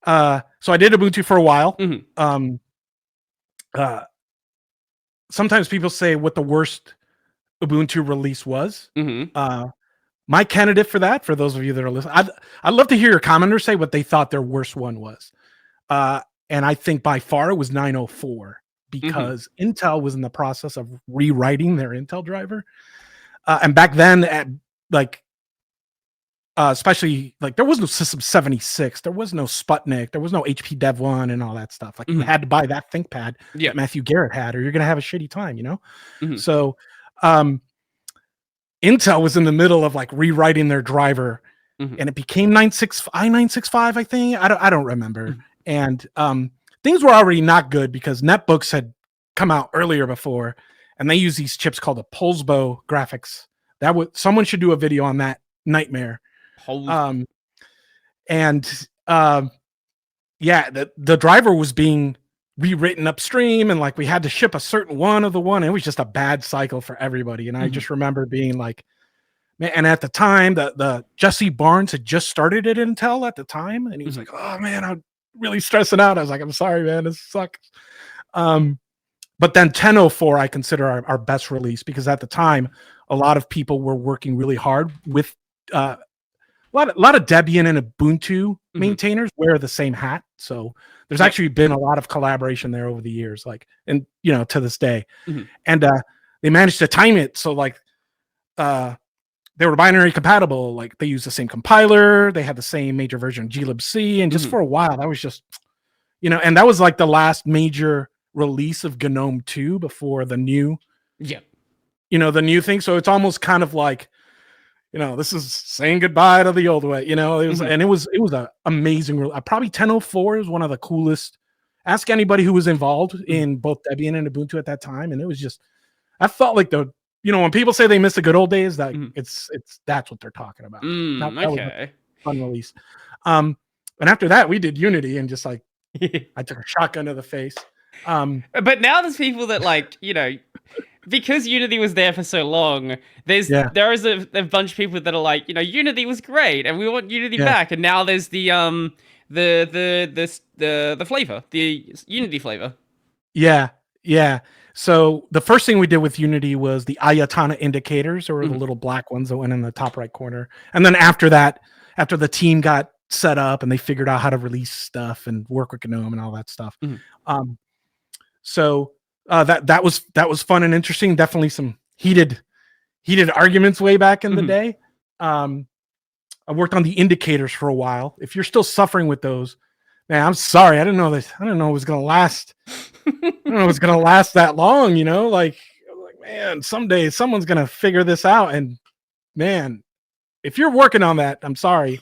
So I did Ubuntu for a while. Mhm. Sometimes people say what the worst Ubuntu release was. Mhm. My candidate for that, for those of you that are listening, I'd love to hear your commenters say what they thought their worst one was. And I think by far it was 904 Mhm. because Intel was in the process of rewriting their Intel driver. And back then, like, especially like there was no System 76, there was no Sputnik, there was no HP Dev 1 and all that stuff. Like you Mhm. had to buy that ThinkPad Yeah. that Matthew Garrett had, or you're gonna have a shitty time, you know? Mhm. So Intel was in the middle of like rewriting their driver Mhm. and it became i965, I think. I don't remember. Mhm. And things were already not good because netbooks had come out earlier before, and they use these chips called the Pulsebo graphics. Someone should do a video on that nightmare. Hold. Um, and yeah, the driver was being rewritten upstream, and like we had to ship a certain one of the one. It was just a bad cycle for everybody. And I Mhm. just remember being like, man, and at the time, the Jesse Barnes had just started at Intel at the time, and he was Mhm. like, "Oh man, I'm really stressing out." I was like, "I'm sorry, man, this sucks." Um, but then 1004, I consider our best release because at the time, a lot of people were working really hard with a lot of Debian and Ubuntu Mhm. maintainers wear the same hat. So there's Yep. actually been a lot of collaboration there over the years, like, and to this day. Mhm. And they managed to time it so like uh they were binary compatible. Like they used the same compiler, they had the same major version of glibc, and just Mhm. for a while, that was just and that was like the last major release of GNOME 2 before the new, Yeah. the new thing. So it's almost kind of like, this is saying goodbye to the old way. It was, Mhm. and it was a amazing. Probably 1004 is one of the coolest. Ask anybody who was involved Mhm. in both Debian and Ubuntu at that time, and it was just, I felt like when people say they miss the good old days, that Mhm. it's that's what they're talking about. That was a Okay. fun release. And after that, we did Unity, and just like I took a shotgun to the face. But now there's people that because Unity was there for so long, Yeah, there is a bunch of people that are like, Unity was great and we want Unity yeah, back, and now there's the flavor, the Unity flavor. yeah, yeah. So the first thing we did with Unity was the Ayatana indicators, or the Mhm. little black ones that went in the top right corner. And then after that, after the team got set up and they figured out how to release stuff and work with GNOME and all that stuff, Mhm. um, so that was fun and interesting. Definitely some heated arguments way back in the Mhm. day. Um, I worked on the indicators for a while. If you're still suffering with those, man, I'm sorry. I didn't know this. I didn't know it was gonna last. I don't know it was gonna last that long. Like, man, someday someone's gonna figure this out. And man, if you're working on that, I'm sorry.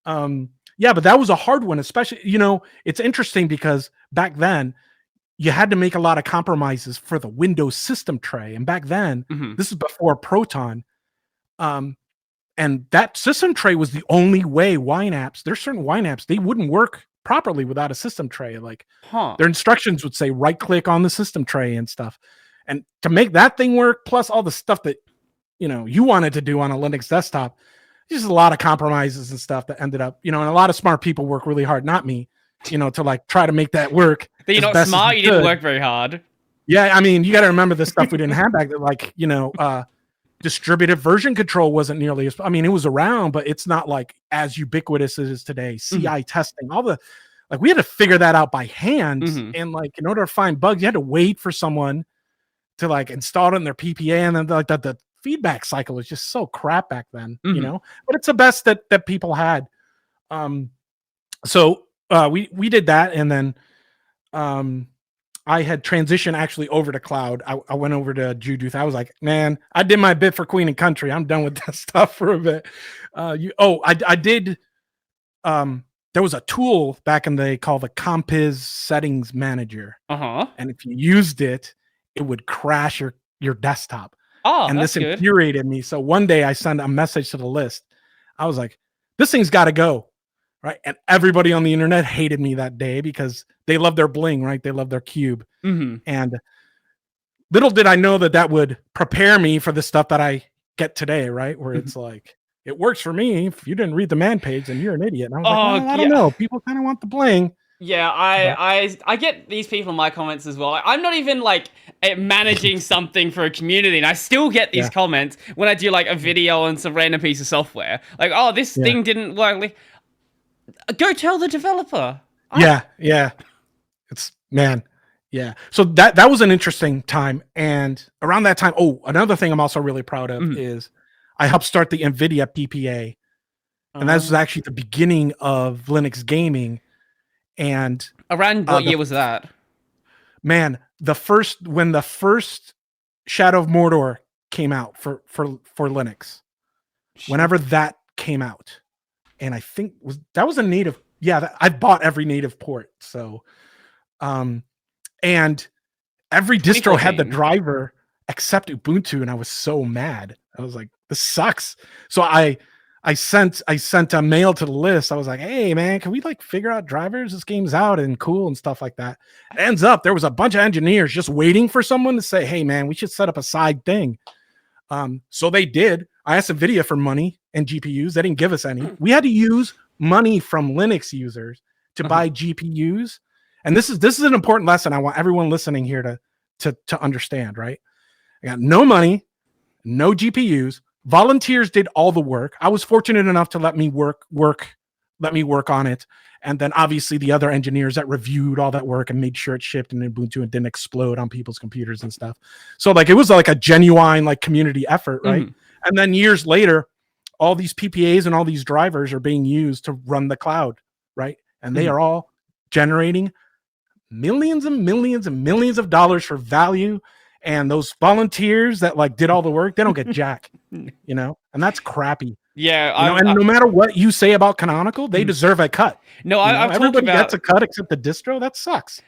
Yeah, but that was a hard one, especially. It's interesting because back then you had to make a lot of compromises for the Windows system tray, and back then, Mhm. this is before Proton. Um, And that system tray was the only way wine apps, there's certain wine apps, they wouldn't work properly without a system tray. Like Huh. their instructions would say right click on the system tray and stuff. And to make that thing work, plus all the stuff that you wanted to do on a Linux desktop, just a lot of compromises and stuff that ended up, and a lot of smart people work really hard, not me, to like try to make that work That you're as not best as we smart, you didn't could. work very hard. Yeah, I mean, you got to remember the stuff we didn't have back then, like distributed version control wasn't nearly as, I mean, it was around, but it's not like as ubiquitous as it is today. Mhm. CI testing, we had to figure that out by hand. Mhm. And like, in order to find bugs, you had to wait for someone to like install it in their PPA. And then like the feedback cycle was just so crap back then. Mhm. But it's the best that people had. So we did that. And then, I had transitioned actually over to cloud. I went over to Judith. I was like, man, I did my bit for Queen and Country. I'm done with that stuff for a bit. I did. There was a tool back in the day called the Compiz Settings Manager, Uh-huh. and if you used it, it would crash your desktop. Oh, And that's this good. infuriated me. So one day I sent a message to the list. I was like, this thing's got to go. Right. And everybody on the internet hated me that day because they love their bling, right? They love their cube. Mhm. And little did I know that would prepare me for the stuff that I get today, right? Where Mhm. it's like, it works for me. If you didn't read the man page, then you're an idiot. And I was like, Oh well, I don't yeah. know. People kind of want the bling. Yeah, But I get these people in my comments as well. I'm not even like managing something for a community, and I still get these yeah, comments when I do like a video on some random piece of software. Like, oh, this yeah, thing didn't work. Like, go tell the developer. yeah. It's man. Yeah. So that was an interesting time. And around that time, another thing I'm also really proud of is I helped start the Nvidia PPA. And that was actually the beginning of Linux gaming. And around what year was that? Man, when the first Shadow of Mordor came out for Linux, whenever that came out, and I think that was a native. Yeah, I bought every native port. So, and every distro had the driver except Ubuntu, and I was so mad. I was like, this sucks. So I sent a mail to the list. I was like, hey man, can we like figure out drivers? This game's out and cool and stuff like that. It ends up there was a bunch of engineers just waiting for someone to say, hey man, we should set up a side thing. So they did. I asked Nvidia for money and GPUs. They didn't give us any. We had to use money from Linux users to buy GPUs. And this is an important lesson I want everyone listening here to understand, right? I got no money, no GPUs. Volunteers did all the work. I was fortunate enough to let me work on it. And then obviously the other engineers that reviewed all that work and made sure it shipped in Ubuntu and didn't explode on people's computers and stuff. So like it was like a genuine like community effort, right? And then years later, all these PPAs and all these drivers are being used to run the cloud, right? And they are all generating millions and millions and millions of dollars for value. And those volunteers that like did all the work, they don't get jack, you know, and that's crappy. Yeah, and no matter what you say about Canonical, they deserve a cut. No, I've everybody talked about, gets a cut except the distro. That sucks.